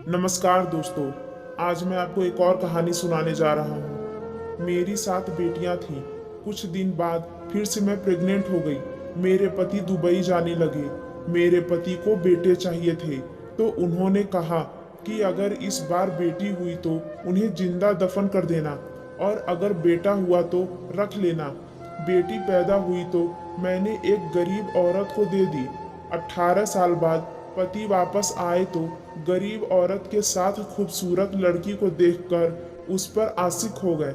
नमस्कार दोस्तों। आज मैं आपको एक और कहानी सुनाने जा रहा हूँ। मेरी 7 बेटियां थीं। कुछ दिन बाद फिर से मैं प्रेग्नेंट हो गई। मेरे पति दुबई जाने लगे। मेरे पति को बेटे चाहिए थे, तो उन्होंने कहा कि अगर इस बार बेटी हुई तो उन्हें जिंदा दफन कर देना, और अगर बेटा हुआ तो रख लेना। बेटी पैदा हुई तो मैंने एक गरीब औरत को दे दी। 18 साल बाद पति वापस आए तो गरीब औरत के साथ खूबसूरत लड़की को देखकर उस पर आशिक हो गए,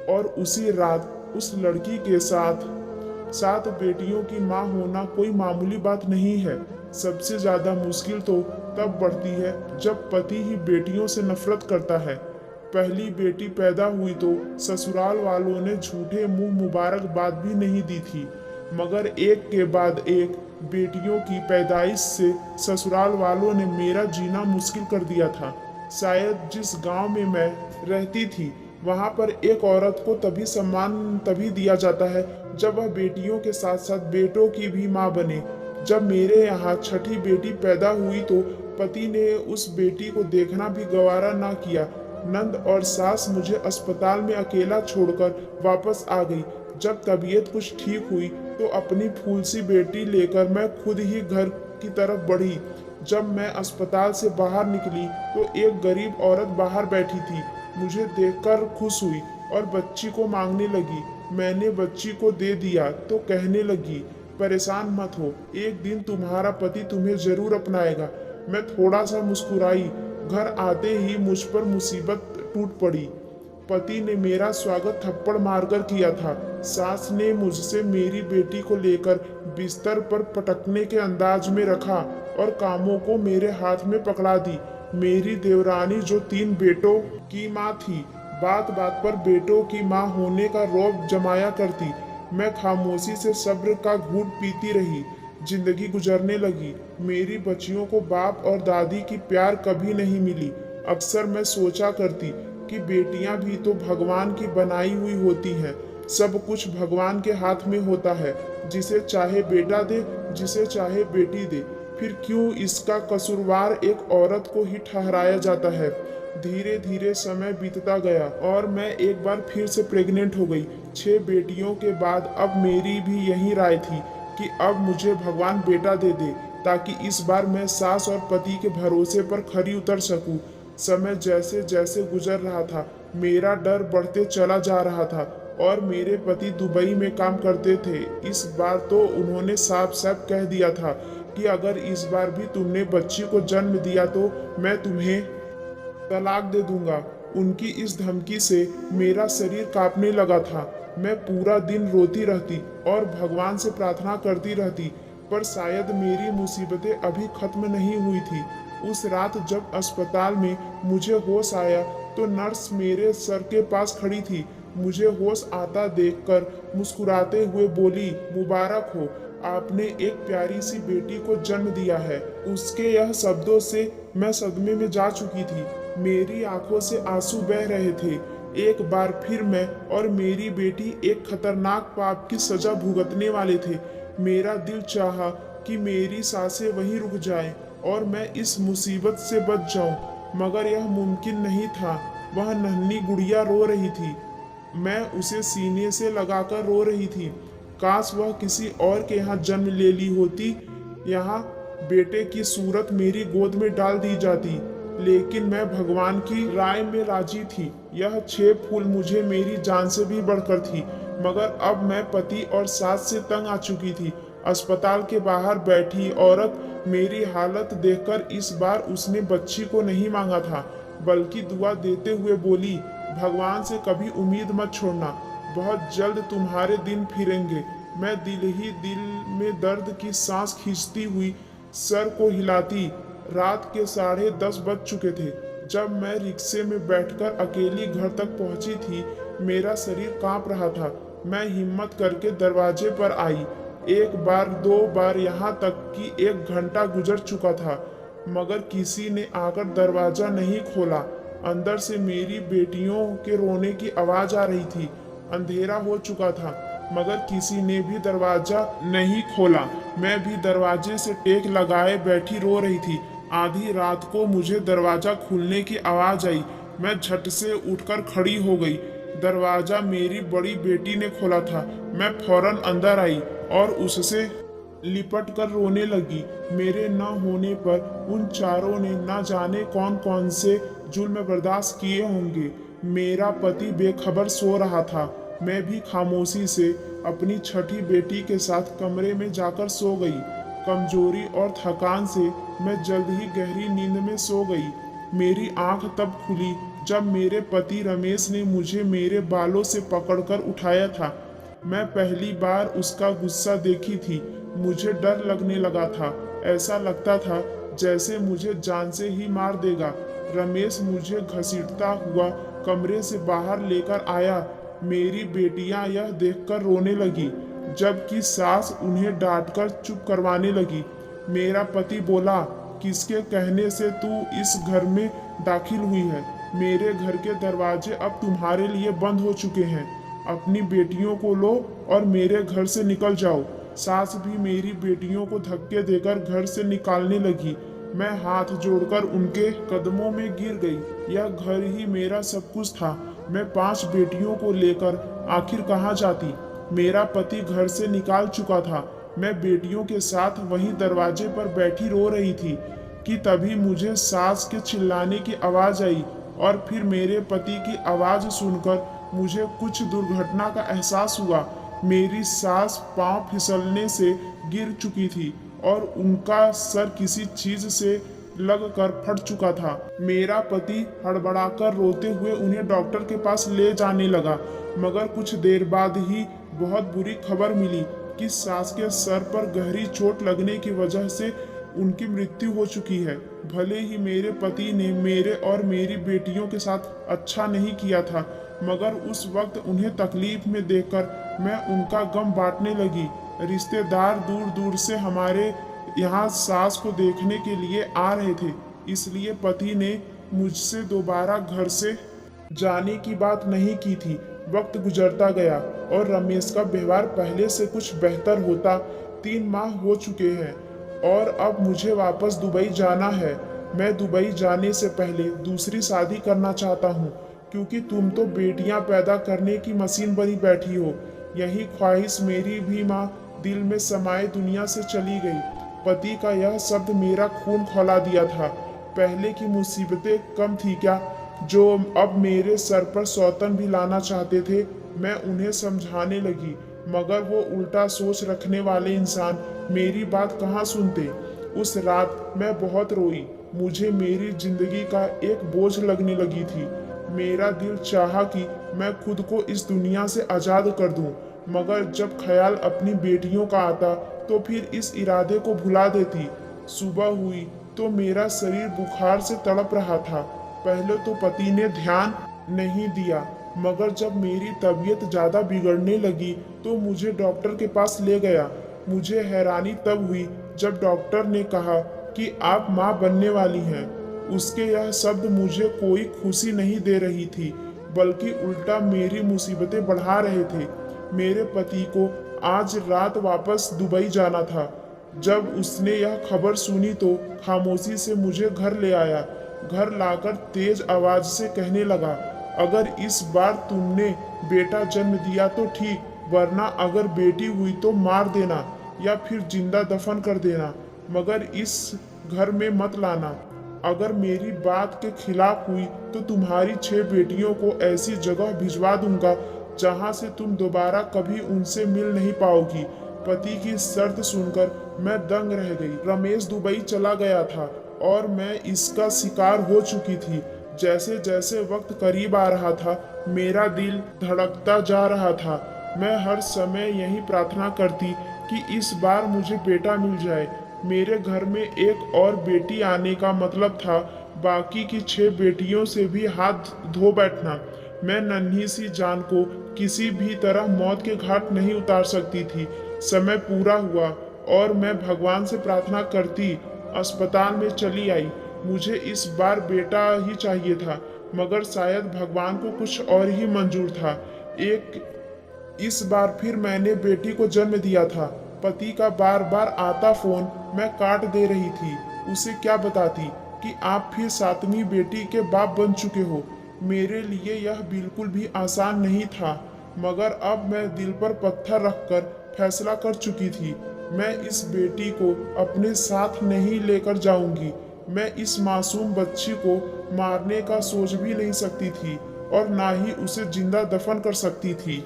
और उसी रात उस लड़की के साथ 7 बेटियों की मां होना कोई मामूली बात नहीं है। सबसे ज्यादा मुश्किल तो तब बढ़ती है जब पति ही बेटियों से नफरत करता है। पहली बेटी पैदा हुई तो ससुराल वालों ने झूठे मुंह मुबारकबाद भी नहीं दी थी, मगर एक के बाद एक बेटियों की पैदाइश से ससुराल वालों ने मेरा जीना मुश्किल कर दिया था। शायद जिस गांव में मैं रहती थी वहां पर एक औरत को तभी सम्मान तभी दिया जाता है जब वह बेटियों के साथ साथ बेटों की भी मां बने। जब मेरे यहाँ छठी बेटी पैदा हुई तो पति ने उस बेटी को देखना भी गवारा ना किया। नंद और सास मुझे अस्पताल में अकेला छोड़कर वापस आ गई। जब तबीयत कुछ ठीक हुई तो अपनी फूल सी बेटी लेकर मैं खुद ही घर की तरफ बढ़ी। जब मैं अस्पताल से बाहर निकली तो एक गरीब औरत बाहर बैठी थी। मुझे देखकर खुश हुई और बच्ची को मांगने लगी। मैंने बच्ची को दे दिया तो कहने लगी, परेशान मत हो, एक दिन तुम्हारा पति तुम्हें जरूर अपनाएगा। मैं थोड़ा सा मुस्कुराई। घर आते ही मुझ पर मुसीबत टूट पड़ी। पति ने मेरा स्वागत थप्पड़ मारकर किया था। सास ने मुझसे मेरी बेटी को लेकर बिस्तर पर पटकने के अंदाज में रखा और कामों को मेरे हाथ में पकड़ा दी। मेरी देवरानी जो 3 बेटों की माँ थी, बात बात पर बेटों की माँ होने का रौब जमाया करती। मैं खामोशी से सब्र का घूंट पीती रही। जिंदगी गुजरने लगी। मेरी बच्चियों को बाप और दादी की प्यार कभी नहीं मिली। अक्सर मैं सोचा करती कि बेटियां भी तो भगवान की बनाई हुई होती हैं। सब कुछ भगवान के हाथ में होता है। जिसे चाहे बेटा दे, जिसे चाहे बेटी दे। फिर क्यों इसका कसूरवार एक औरत को ही ठहराया जाता है। धीरे धीरे समय बीतता गया और मैं एक बार फिर से प्रेग्नेंट हो गई। 6 बेटियों के बाद अब मेरी भी यही राय थी कि अब मुझे भगवान बेटा दे दे, ताकि इस बार मैं सास और पति के भरोसे पर खरी उतर सकूं। समय जैसे जैसे गुजर रहा था, मेरा डर बढ़ते चला जा रहा था, और मेरे पति दुबई में काम करते थे। इस बार तो उन्होंने साफ साफ कह दिया था कि अगर इस बार भी तुमने बच्ची को जन्म दिया तो मैं तुम्हें तलाक दे दूंगा। उनकी इस धमकी से मेरा शरीर कांपने लगा था। मैं पूरा दिन रोती रहती और भगवान से प्रार्थना करती रहती, पर शायद मेरी मुसीबतें अभी खत्म नहीं हुई थी। उस रात जब अस्पताल में मुझे होश आया तो नर्स मेरे सर के पास खड़ी थी। मुझे होश आता देखकर मुस्कुराते हुए बोली, मुबारक हो, आपने एक प्यारी सी बेटी को जन्म दिया है। उसके यह शब्दों से मैं सदमे में जा चुकी थी। मेरी आंखों से आंसू बह रहे थे। एक बार फिर मैं और मेरी बेटी एक खतरनाक पाप की सजा भुगतने वाले थे। मेरा दिल चाहा कि मेरी सांसें वहीं रुक जाएं और मैं इस मुसीबत से बच जाऊं, मगर यह मुमकिन नहीं था। वह नन्ही गुड़िया रो रही थी। मैं उसे सीने से लगाकर रो रही थी। काश वह किसी और के यहाँ जन्म ले ली होती। यहाँ बेटे की सूरत मेरी गोद में डाल दी जाती। लेकिन मैं भगवान की राय में राजी थी। यह 6 फूल मुझे मेरी जान से भी बढ़कर थी, मगर अब मैं पति और सास से तंग आ चुकी थी। अस्पताल के बाहर बैठी औरत मेरी हालत देखकर इस बार उसने बच्ची को नहीं मांगा था, बल्कि दुआ देते हुए बोली, भगवान से कभी उम्मीद मत छोड़ना, बहुत जल्द तुम्हारे दिन फिरेंगे। मैं दिल ही दिल में दर्द की सांस खींचती हुई सर को हिलाती। रात के 10:30 बज चुके थे जब मैं रिक्शे में बैठकर अकेली घर तक पहुंची थी। मेरा शरीर कांप रहा था। मैं हिम्मत करके दरवाजे पर आई। एक बार 2 बार, यहाँ तक कि 1 घंटा गुजर चुका था, मगर किसी ने आकर दरवाजा नहीं खोला। अंदर से मेरी बेटियों के रोने की आवाज आ रही थी। अंधेरा हो चुका था, मगर किसी ने भी दरवाजा नहीं खोला। मैं भी दरवाजे से टेक लगाए बैठी रो रही थी। आधी रात को मुझे दरवाजा खुलने की आवाज आई। मैं झट से उठकर खड़ी हो गई। दरवाजा मेरी बड़ी बेटी ने खोला था। मैं फौरन अंदर आई और उससे लिपट कर रोने लगी। मेरे न होने पर उन चारों ने न जाने कौन कौन से जुल्म बर्दाश्त किए होंगे। मेरा पति बेखबर सो रहा था। मैं भी खामोशी से अपनी छठी बेटी के साथ कमरे में जाकर सो गई। कमजोरी और थकान से मैं जल्द ही गहरी नींद में सो गई। मेरी आंख तब खुली जब मेरे पति रमेश ने मुझे मेरे बालों से पकड़कर उठाया था। मैं पहली बार उसका गुस्सा देखी थी। मुझे डर लगने लगा था। ऐसा लगता था जैसे मुझे जान से ही मार देगा। रमेश मुझे घसीटता हुआ कमरे से बाहर लेकर आया। मेरी बेटियां यह देखकर रोने लगी, जबकि सास उन्हें डांटकर चुप करवाने लगी। मेरा पति बोला, किसके कहने से तू इस घर में दाखिल हुई है? मेरे घर के दरवाजे अब तुम्हारे लिए बंद हो चुके हैं। अपनी बेटियों को लो और मेरे घर से निकल जाओ। सास भी मेरी बेटियों को धक्के देकर घर से निकालने लगी। मैं हाथ जोड़कर उनके कदमों में गिर गई। यह घर ही मेरा सब कुछ था। मैं 5 बेटियों को लेकर आखिर कहाँ जाती? मेरा पति घर से निकाल चुका था। मैं बेटियों के साथ वहीं दरवाजे पर बैठी रो रही थी कि तभी मुझे सास के चिल्लाने की आवाज आई और फिर मेरे पति की आवाज सुनकर मुझे कुछ दुर्घटना का एहसास हुआ। मेरी सास पांव फिसलने से गिर चुकी थी और उनका सर किसी चीज से लगकर फट चुका था। मेरा पति हड़बड़ाकर रोते हुए उन्हें डॉक्टर के पास ले जाने लगा, मगर कुछ देर बाद ही बहुत बुरी खबर मिली कि सास के सर पर गहरी चोट लगने की वजह से उनकी मृत्यु हो चुकी है। भले ही मेरे पति ने मेरे और मेरी बेटियों के साथ अच्छा नहीं किया था, मगर उस वक्त उन्हें तकलीफ में देखकर मैं उनका गम बांटने लगी। रिश्तेदार दूर दूर से हमारे यहाँ सास को देखने के लिए आ रहे थे, इसलिए पति ने मुझसे दोबारा घर से जाने की बात नहीं की थी। वक्त गुजरता गया और रमेश का व्यवहार पहले से कुछ बेहतर होता। 3 माह हो चुके हैं और अब मुझे वापस दुबई जाना है। मैं दुबई जाने से पहले दूसरी शादी करना चाहता हूँ, क्योंकि तुम तो बेटियां पैदा करने की मशीन बनी बैठी हो। यही ख्वाहिश मेरी भी माँ दिल में समाये दुनिया से चली गई। पति का यह शब्द मेरा खून खौला दिया था। पहले की मुसीबतें कम थी क्या, जो अब मेरे सर पर सौतन भी लाना चाहते थे? मैं उन्हें समझाने लगी, मगर वो उल्टा सोच रखने वाले इंसान मेरी बात कहाँ सुनते। उस रात मैं बहुत रोई। मुझे मेरी जिंदगी का एक बोझ लगने लगी थी। मेरा दिल चाहा कि मैं खुद को इस दुनिया से आज़ाद कर दूं, मगर जब ख्याल अपनी बेटियों का आता तो फिर इस इरादे को भुला देती। सुबह हुई तो मेरा शरीर बुखार से तड़प रहा था। पहले तो पति ने ध्यान नहीं दिया, मगर जब मेरी तबीयत ज़्यादा बिगड़ने लगी तो मुझे डॉक्टर के पास ले गया। मुझे हैरानी तब हुई जब डॉक्टर ने कहा कि आप माँ बनने वाली हैं। उसके यह शब्द मुझे कोई खुशी नहीं दे रही थी, बल्कि उल्टा मेरी मुसीबतें बढ़ा रहे थे। मेरे पति को आज रात वापस दुबई जाना था। जब उसने यह खबर सुनी तो खामोशी से मुझे घर ले आया। घर लाकर तेज आवाज से कहने लगा, अगर इस बार तुमने बेटा जन्म दिया तो ठीक, वरना अगर बेटी हुई तो मार देना या फिर जिंदा दफन कर देना, मगर इस घर में मत लाना। अगर मेरी बात के खिलाफ हुई तो तुम्हारी 6 बेटियों को ऐसी जगह भिजवा दूंगा जहां से तुम दोबारा कभी उनसे मिल नहीं पाओगी। पति की शर्त सुनकर मैं दंग रह गई। रमेश दुबई चला गया था और मैं इसका शिकार हो चुकी थी। जैसे जैसे वक्त करीब आ रहा था, मेरा दिल धड़कता जा रहा था। मैं हर समय यही प्रार्थना करती कि इस बार मुझे बेटा मिल जाए। मेरे घर में एक और बेटी आने का मतलब था बाकी की 6 बेटियों से भी हाथ धो बैठना। मैं नन्ही सी जान को किसी भी तरह मौत के घाट नहीं उतार सकती थी। समय पूरा हुआ और मैं भगवान से प्रार्थना करती अस्पताल में चली आई। मुझे इस बार बेटा ही चाहिए था, मगर शायद भगवान को कुछ और ही मंजूर था। इस बार फिर मैंने बेटी को जन्म दिया था। पति का बार बार आता फोन मैं काट दे रही थी। उसे क्या बताती कि आप फिर सातवीं बेटी के बाप बन चुके हो। मेरे लिए यह बिल्कुल भी आसान नहीं था, मगर अब मैं दिल पर पत्थर रखकर फैसला कर चुकी थी। मैं इस बेटी को अपने साथ नहीं लेकर जाऊंगी। मैं इस मासूम बच्ची को मारने का सोच भी नहीं सकती थी और ना ही उसे जिंदा दफन कर सकती थी।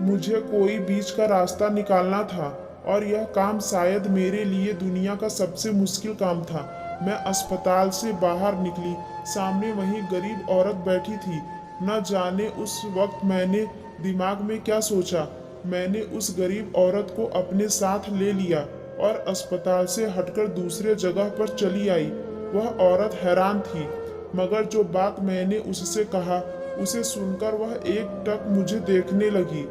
मुझे कोई बीच का रास्ता निकालना था और यह काम शायद मेरे लिए दुनिया का सबसे मुश्किल काम था। मैं अस्पताल से बाहर निकली, सामने वही गरीब औरत बैठी थी। न जाने उस वक्त मैंने दिमाग में क्या सोचा। मैंने उस गरीब औरत को अपने साथ ले लिया और अस्पताल से हटकर दूसरे जगह पर चली आई। वह औरत हैरान थी, मगर जो बात मैंने उससे कहा उसे सुनकर वह एकटक मुझे देखने लगी।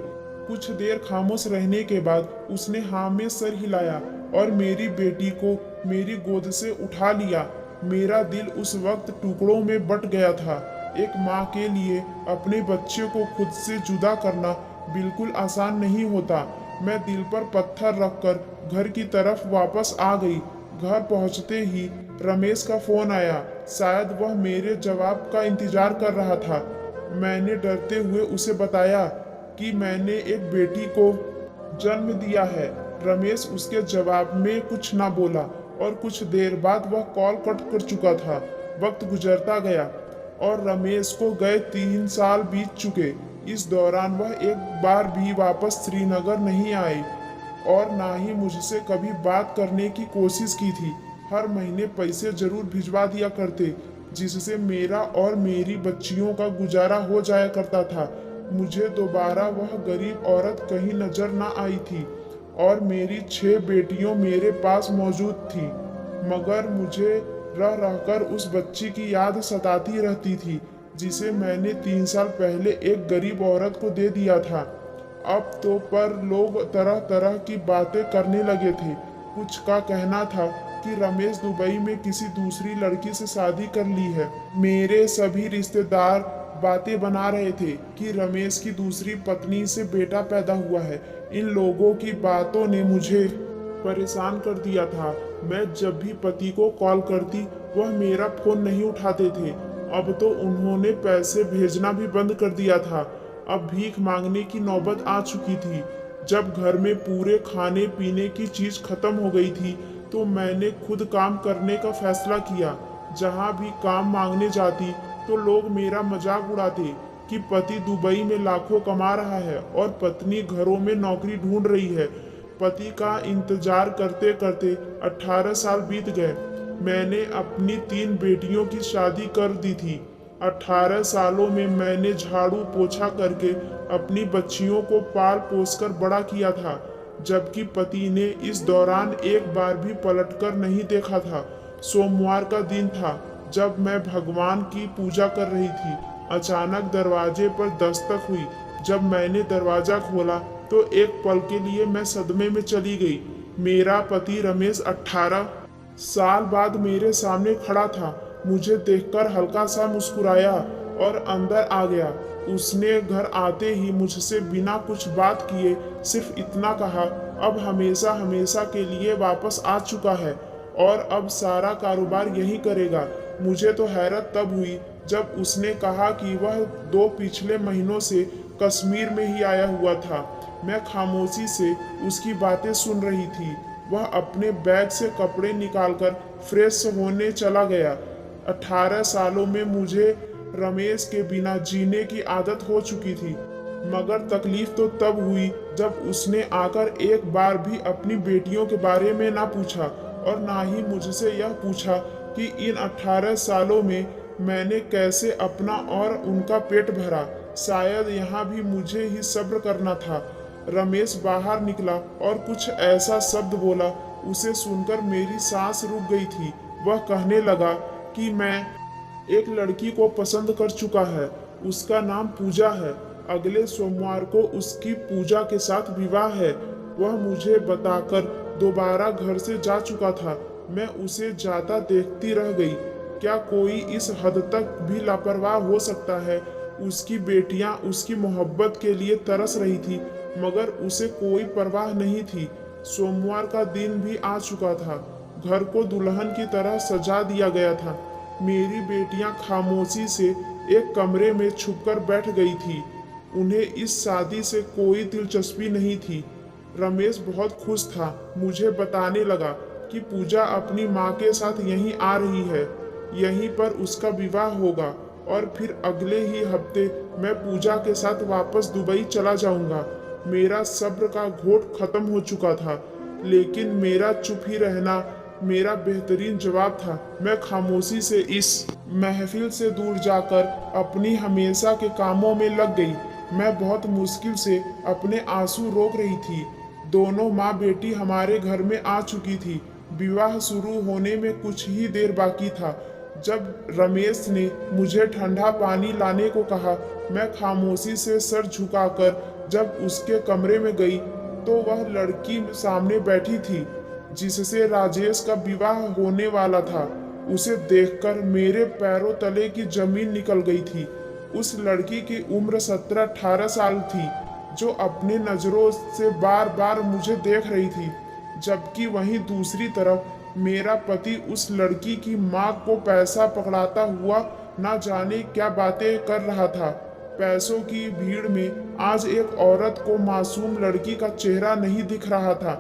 कुछ देर खामोश रहने के बाद उसने हाँ में सर हिलाया और मेरी बेटी को मेरी गोद से उठा लिया। मेरा दिल उस वक्त टुकड़ों में बट गया था। एक माँ के लिए अपने बच्चे को खुद से जुदा करना बिल्कुल आसान नहीं होता। मैं दिल पर पत्थर रखकर घर की तरफ वापस आ गई। घर पहुंचते ही रमेश का फोन आया। शायद वह मेरे जवाब का इंतजार कर रहा था। मैंने डरते हुए उसे बताया कि मैंने एक बेटी को जन्म दिया है। रमेश उसके जवाब में कुछ ना बोला और कुछ देर बाद वह कॉल कट कर चुका था। वक्त गुजरता गया और रमेश को गए 3 साल बीत चुके। इस दौरान वह एक बार भी वापस श्रीनगर नहीं आए और ना ही मुझसे कभी बात करने की कोशिश की थी। हर महीने पैसे जरूर भिजवा दिया करते, जिससे मेरा और मेरी बच्चियों का गुजारा हो जाया करता था। मुझे दोबारा वह गरीब औरत कहीं नजर ना आई थी और मेरी 6 बेटियों मेरे पास मौजूद थी, मगर मुझे रह रहकर उस बच्ची की याद सताती रहती थी जिसे मैंने 3 साल पहले एक गरीब औरत को दे दिया था। अब तो पर लोग तरह तरह की बातें करने लगे थे। कुछ का कहना था कि रमेश दुबई में किसी दूसरी लड़की से शादी कर ली है। मेरे सभी रिश्तेदार बातें बना रहे थे कि रमेश की दूसरी पत्नी से बेटा पैदा हुआ है। इन लोगों की बातों ने मुझे परेशान कर दिया था। मैं जब भी पति को कॉल करती वह मेरा फोन नहीं उठाते थे। अब तो उन्होंने पैसे भेजना भी बंद कर दिया था। अब भीख मांगने की नौबत आ चुकी थी। जब घर में पूरे खाने पीने की चीज खत्म हो गई थी तो मैंने खुद काम करने का फैसला किया। जहां भी काम मांगने जाती तो लोग मेरा मजाक उड़ाते कि पति दुबई में लाखों कमा रहा है और पत्नी घरों में नौकरी ढूंढ रही है। पति का इंतजार करते करते 18 साल बीत गए। मैंने अपनी 3 बेटियों की शादी कर दी थी। 18 सालों में मैंने झाड़ू पोछा करके अपनी बच्चियों को पाल पोस कर बड़ा किया था, जबकि पति ने इस दौरान एक बार भी पलटकर नहीं देखा था। सोमवार का दिन था जब मैं भगवान की पूजा कर रही थी। अचानक दरवाजे पर दस्तक हुई। जब मैंने दरवाजा खोला तो एक पल के लिए मैं सदमे में चली गई। मेरा पति रमेश 18 साल बाद मेरे सामने खड़ा था। मुझे देखकर हल्का सा मुस्कुराया और अंदर आ गया। उसने घर आते ही मुझसे बिना कुछ बात किए सिर्फ इतना कहा, अब हमेशा हमेशा के लिए वापस आ चुका है और अब सारा कारोबार यही करेगा। मुझे तो हैरत तब हुई जब उसने कहा कि वह 2 पिछले महीनों से कश्मीर में ही आया हुआ था। मैं खामोशी से उसकी बातें सुन रही थी। वह अपने बैग से कपड़े निकालकर फ्रेश होने चला गया। 18 सालों में मुझे रमेश के बिना जीने की आदत हो चुकी थी, मगर तकलीफ तो तब हुई जब उसने आकर एक बार भी अपनी बेटियों के बारे में ना पूछा और ना ही मुझसे यह पूछा कि इन 18 सालों में मैंने कैसे अपना और उनका पेट भरा। शायद यहाँ भी मुझे ही सब्र करना था। रमेश बाहर निकला और कुछ ऐसा शब्द बोला, उसे सुनकर मेरी सांस रुक गई थी। वह कहने लगा कि मैं एक लड़की को पसंद कर चुका है, उसका नाम पूजा है। अगले सोमवार को उसकी पूजा के साथ विवाह है। वह मुझे बताकर दोबारा घर से जा चुका था। मैं उसे जाता देखती रह गई। क्या कोई इस हद तक भी लापरवाह हो सकता है? उसकी बेटियां उसकी मोहब्बत के लिए तरस रही थी, मगर उसे कोई परवाह नहीं थी। सोमवार का दिन भी आ चुका था। घर को दुल्हन की तरह सजा दिया गया था। मेरी बेटियां खामोशी से एक कमरे में छुपकर बैठ गई थी। उन्हें इस शादी से कोई दिलचस्पी नहीं थी। रमेश बहुत खुश था। मुझे बताने लगा कि पूजा अपनी माँ के साथ यहीं आ रही है, यहीं पर उसका विवाह होगा और फिर अगले ही हफ्ते मैं पूजा के साथ वापस दुबई चला जाऊंगा। मेरा सब्र का घोट खत्म हो चुका था, लेकिन मेरा चुप ही रहना मेरा बेहतरीन जवाब था। मैं खामोशी से इस महफिल से दूर जाकर अपनी हमेशा के कामों में लग गई। मैं बहुत मुश्किल से अपने आंसू रोक रही थी। दोनों माँ बेटी हमारे घर में आ चुकी थी। विवाह शुरू होने में कुछ ही देर बाकी था। जब रमेश ने मुझे ठंडा पानी लाने को कहा, मैं खामोशी से सर झुकाकर जब उसके कमरे में गई तो वह लड़की सामने बैठी थी जिससे राजेश का विवाह होने वाला था। उसे देखकर मेरे पैरों तले की जमीन निकल गई थी। उस लड़की की उम्र 17-18 साल थी, जो अपने नजरों से बार बार मुझे देख रही थी, जबकि वहीं दूसरी तरफ मेरा पति उस लड़की की माँ को पैसा पकड़ाता हुआ ना जाने क्या बातें कर रहा था। पैसों की भीड़ में आज एक औरत को मासूम लड़की का चेहरा नहीं दिख रहा था।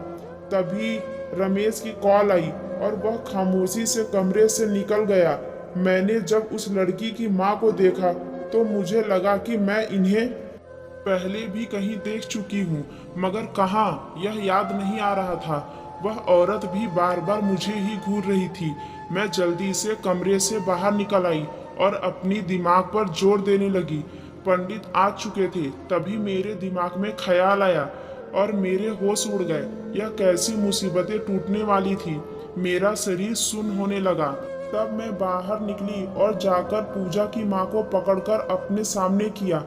तभी रमेश की कॉल आई और वह खामोशी से कमरे से निकल गया। मैंने जब उस लड़की की माँ को देखा तो मुझे लगा कि मैं इन्हें पहले भी कहीं देख चुकी हूँ, मगर कहाँ, यह याद नहीं आ रहा था। वह औरत भी बार बार मुझे ही घूर रही थी। मैं जल्दी से कमरे से बाहर निकल आई और अपनी दिमाग पर जोर देने लगी। पंडित आ चुके थे। तभी मेरे दिमाग में ख्याल आया और मेरे होश उड़ गए। यह कैसी मुसीबतें टूटने वाली थी। मेरा शरीर सुन्न होने लगा। तब मैं बाहर निकली और जाकर पूजा की माँ को पकड़कर अपने सामने किया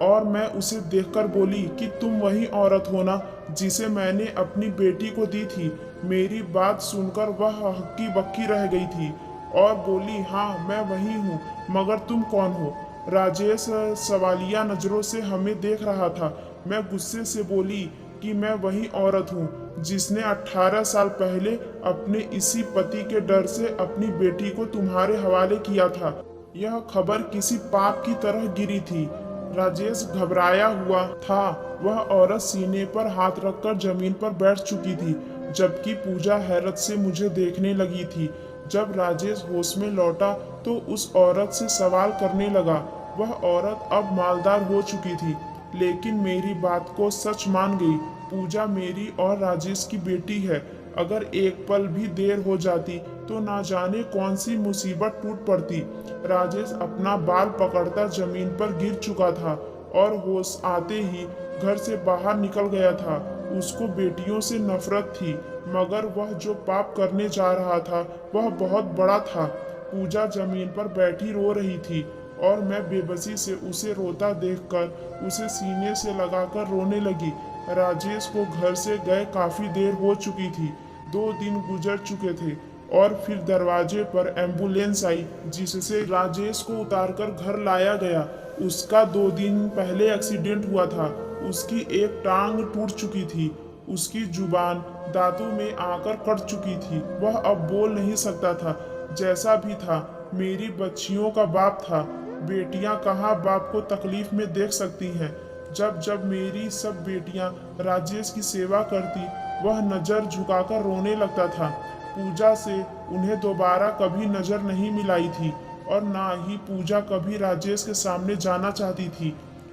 और मैं उसे देखकर बोली कि तुम वही औरत हो ना जिसे मैंने अपनी बेटी को दी थी। मेरी बात सुनकर वह हक्की बक्की रह गई थी और बोली, हाँ मैं वही हूँ, मगर तुम कौन हो? राजेश सवालिया नजरों से हमें देख रहा था। मैं गुस्से से बोली कि मैं वही औरत हूँ जिसने 18 साल पहले अपने इसी पति के डर से अपनी बेटी को तुम्हारे हवाले किया था। यह खबर किसी पाप की तरह गिरी थी। राजेश घबराया हुआ था। वह औरत सीने पर हाथ रखकर जमीन पर बैठ चुकी थी, जबकि पूजा हैरत से मुझे देखने लगी थी। जब राजेश होश में लौटा तो उस औरत से सवाल करने लगा। वह औरत अब मालदार हो चुकी थी, लेकिन मेरी बात को सच मान गई। पूजा मेरी और राजेश की बेटी है। अगर एक पल भी देर हो जाती तो ना जाने कौन सी मुसीबत टूट पड़ती। राजेश अपना बाल पकड़ता जमीन पर गिर चुका था और होश आते ही घर से बाहर निकल गया था। उसको बेटियों से नफरत थी, मगर वह जो पाप करने जा रहा था वह बहुत बड़ा था। पूजा जमीन पर बैठी रो रही थी और मैं बेबसी से उसे रोता देखकर उसे सीने से लगाकर रोने लगी। राजेश को घर से गए काफी देर हो चुकी थी। 2 दिन गुजर चुके थे और फिर दरवाजे पर एम्बुलेंस आई जिससे राजेश को उतारकर घर लाया गया। उसका 2 दिन पहले एक्सीडेंट हुआ था। उसकी एक टांग टूट चुकी थी। उसकी जुबान दांतों में आकर कट चुकी थी। वह अब बोल नहीं सकता था। जैसा भी था, मेरी बच्चियों का बाप था। बेटियां कहाँ बाप को तकलीफ में देख सकती हैं। जब जब मेरी सब बेटियां राजेश की सेवा करती, वह नजर झुकाकर रोने लगता था। पूजा से उन्हें दोबारा कभी नजर नहीं मिलाई थी और ना ही पूजा कभी राजेश के सामने जाना चाहती थी।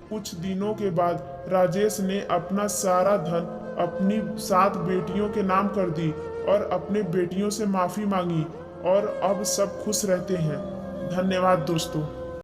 कुछ दिनों के बाद राजेश ने अपना सारा धन अपनी 7 बेटियों के नाम कर दी और अपने बेटियों से माफी मांगी और अब सब खुश रहते हैं। धन्यवाद दोस्तों।